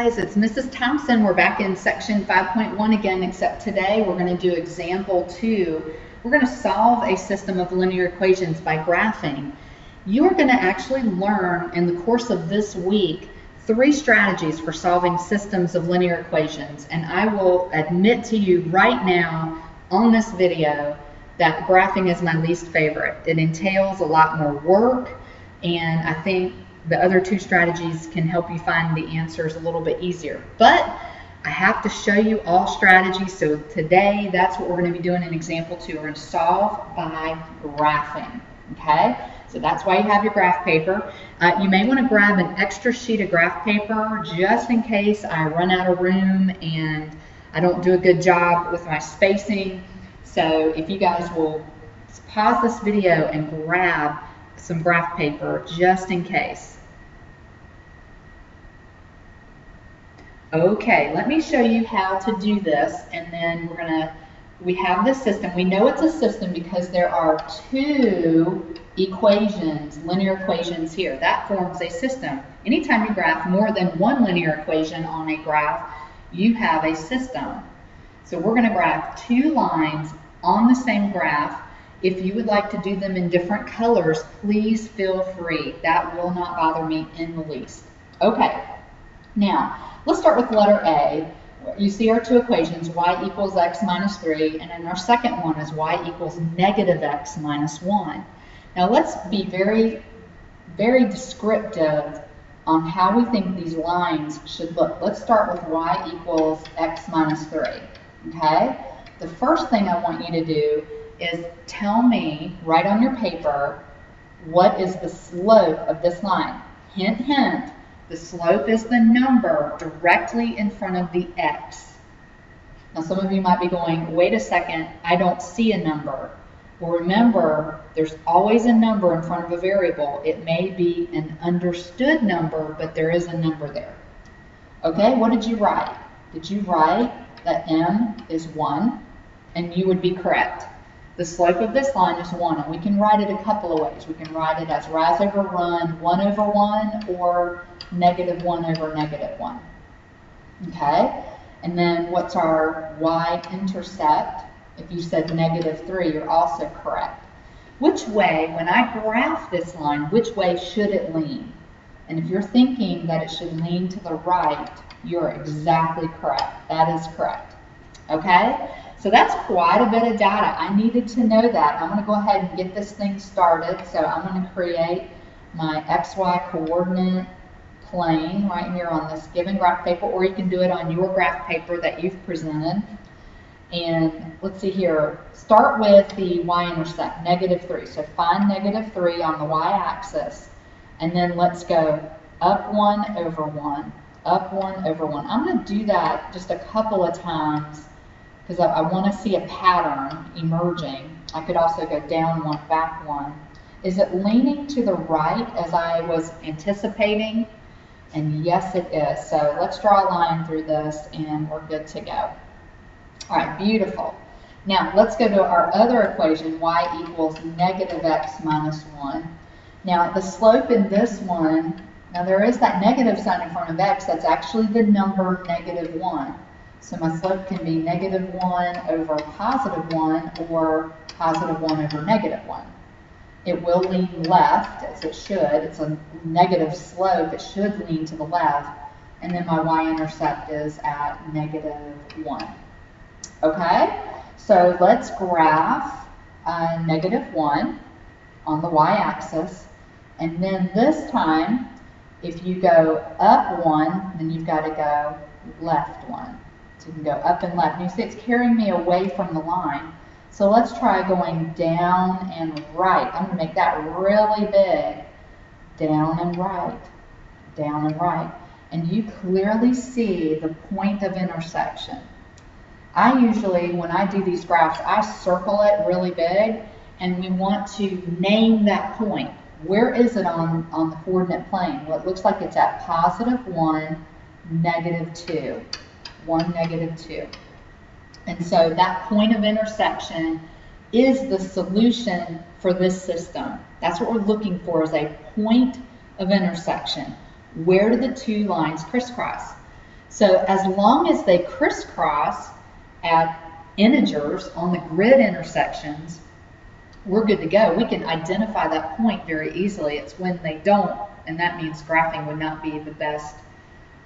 guys, it's Mrs. Thompson. We're back in section 5.1 again, except today we're going to do example 2. We're going to solve a system of linear equations by graphing. You're going to actually learn in the course of this week 3 strategies for solving systems of linear equations, and I will admit to you right now on this video that graphing is my least favorite. It entails a lot more work, and I think the other 2 strategies can help you find the answers a little bit easier. But I have to show you all strategies, so today that's what we're going to be doing in example 2. We're going to solve by graphing, okay? So that's why you have your graph paper. You may want to grab an extra sheet of graph paper just in case I run out of room and I don't do a good job with my spacing. So if you guys will pause this video and grab some graph paper just in case. Okay, let me show you how to do this, and then we have this system. We know it's a system because there are 2 equations, linear equations here. That forms a system. Anytime you graph more than 1 linear equation on a graph, you have a system. So we're going to graph 2 lines on the same graph. If you would like to do them in different colors, please feel free. That will not bother me in the least. Okay, now let's start with letter A. You see our 2 equations, y equals x minus 3, and then our second one is y equals negative x minus 1. Now let's be very, very descriptive on how we think these lines should look. Let's start with y equals x minus 3, okay? The first thing I want you to do is tell me, right on your paper, what is the slope of this line. Hint, hint, the slope is the number directly in front of the x. Now some of you might be going, wait a second, I don't see a number. Well, remember, there's always a number in front of a variable. It may be an understood number, but there is a number there. Okay, what did you write? Did you write that m is 1? And you would be correct. The slope of this line is 1, and we can write it a couple of ways. We can write it as rise over run 1 over 1 or negative 1 over negative 1. Okay? And then what's our y-intercept? If you said negative 3, you're also correct. Which way, when I graph this line, which way should it lean? And if you're thinking that it should lean to the right, you're exactly correct. That is correct. Okay? So that's quite a bit of data. I needed to know that. I'm going to go ahead and get this thing started. So I'm going to create my XY coordinate plane right here on this given graph paper, or you can do it on your graph paper that you've presented. And let's see here. Start with the y-intercept, negative 3. So find negative 3 on the y-axis. And then let's go up 1 over 1, up 1 over 1. I'm going to do that just a couple of times, because I want to see a pattern emerging. I could also go down 1, back 1. Is it leaning to the right as I was anticipating? And yes, it is. So let's draw a line through this and we're good to go. All right, beautiful. Now let's go to our other equation, y equals negative x minus 1. Now the slope in this one, now there is that negative sign in front of x, that's actually the number negative 1. So my slope can be negative 1 over positive 1 or positive 1 over negative 1. It will lean left, as it should. It's a negative slope. It should lean to the left. And then my y-intercept is at negative 1. Okay? So let's graph negative 1 on the y-axis. And then this time, if you go up 1, then you've got to go left 1. So you can go up and left. And you see it's carrying me away from the line. So let's try going down and right. I'm going to make that really big. Down and right. Down and right. And you clearly see the point of intersection. I usually, when I do these graphs, I circle it really big, and we want to name that point. Where is it on the coordinate plane? Well, it looks like it's at positive 1, negative 2. 1, negative 2. And so that point of intersection is the solution for this system. That's what we're looking for, is a point of intersection. Where do the 2 lines crisscross? So as long as they crisscross at integers on the grid intersections, we're good to go. We can identify that point very easily. It's when they don't, and that means graphing would not be the best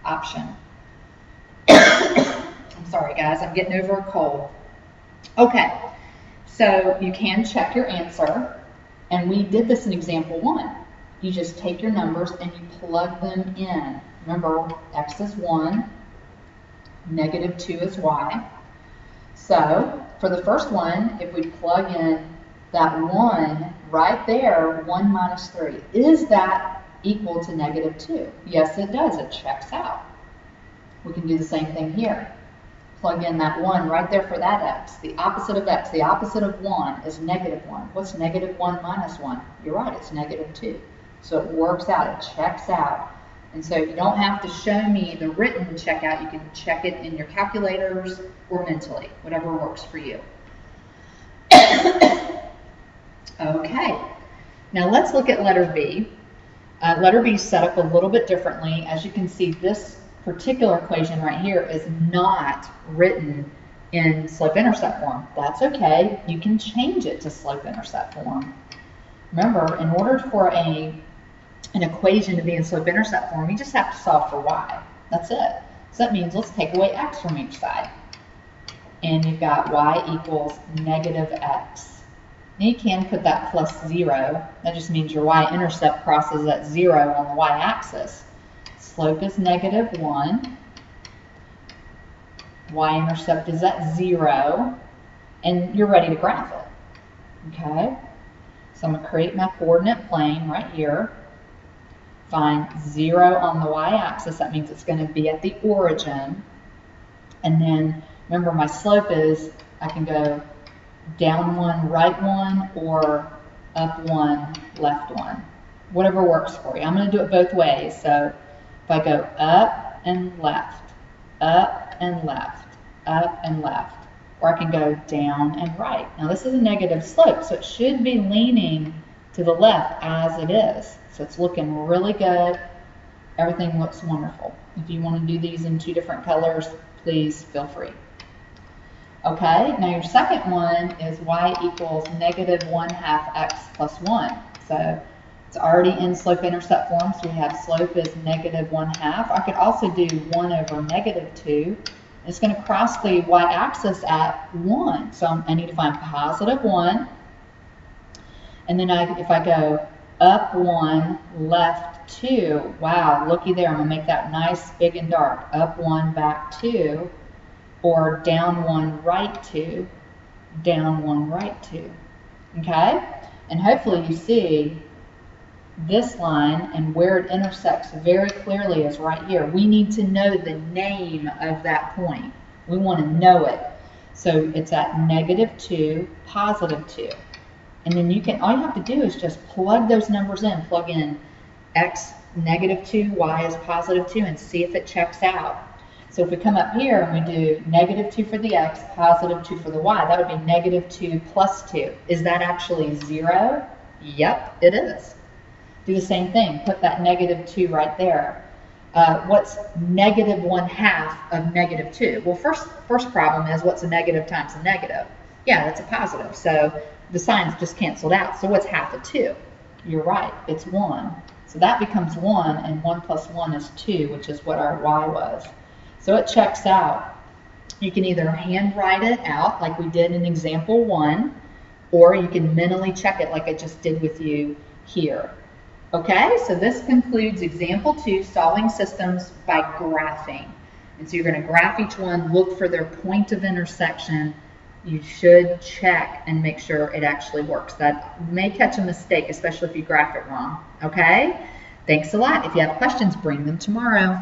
option. I'm sorry guys, I'm getting over a cold. Okay, so you can check your answer, and we did this in example 1. You just take your numbers and you plug them in. Remember, x is 1, negative 2 is y. So for the first one, if we plug in that 1 right there, 1 minus 3, is that equal to negative 2? Yes, it does. It checks out. We can do the same thing here. Plug in that 1 right there for that x. The opposite of x, the opposite of 1 is negative 1. What's negative 1 minus 1? You're right, it's negative 2. So it works out, it checks out. And so you don't have to show me the written checkout. You can check it in your calculators or mentally, whatever works for you. Okay, now let's look at letter B. Letter B is set up a little bit differently. As you can see, this particular equation right here is not written in slope-intercept form. That's okay. You can change it to slope-intercept form. Remember, in order for an equation to be in slope-intercept form, you just have to solve for y. That's it. So that means let's take away x from each side. And you've got y equals negative x. Now you can put that plus 0. That just means your y-intercept crosses at 0 on the y-axis. Slope is negative 1. Y-intercept is at 0. And you're ready to graph it. Okay? So I'm going to create my coordinate plane right here. Find 0 on the y-axis. That means it's going to be at the origin. And then, remember, my slope is, I can go down 1, right 1, or up 1, left 1. Whatever works for you. I'm going to do it both ways. So if I go up and left, up and left, up and left, or I can go down and right. Now this is a negative slope, so it should be leaning to the left as it is. So it's looking really good. Everything looks wonderful. If you want to do these in 2 different colors, please feel free. Okay, now your second one is y equals negative 1/2 x plus 1. So it's already in slope-intercept form, so we have slope is negative 1/2. I could also do 1 over negative 2. It's going to cross the y-axis at 1. So I need to find positive 1. And then if I go up 1, left 2, wow, looky there. I'm going to make that nice, big, and dark. Up 1, back 2. Or down 1, right 2, down 1, right 2. Okay? And hopefully you see this line and where it intersects very clearly is right here. We need to know the name of that point. We want to know it. So it's at negative 2, positive 2. And then all you have to do is just plug those numbers in. Plug in x negative 2, y is positive 2, and see if it checks out. So if we come up here and we do negative 2 for the x, positive 2 for the y, that would be negative 2 plus 2. Is that actually 0? Yep, it is. Do the same thing. Put that negative 2 right there. What's negative 1/2 of negative 2? Well, first problem is what's a negative times a negative? Yeah, that's a positive. So the signs just canceled out. So what's half of 2? You're right, it's 1. So that becomes 1, and 1 plus 1 is 2, which is what our y was. So it checks out. You can either handwrite it out like we did in example 1, or you can mentally check it like I just did with you here. Okay, so this concludes example 2, solving systems by graphing. And so you're going to graph each one, look for their point of intersection. You should check and make sure it actually works. That may catch a mistake, especially if you graph it wrong. Okay, thanks a lot. If you have questions, bring them tomorrow.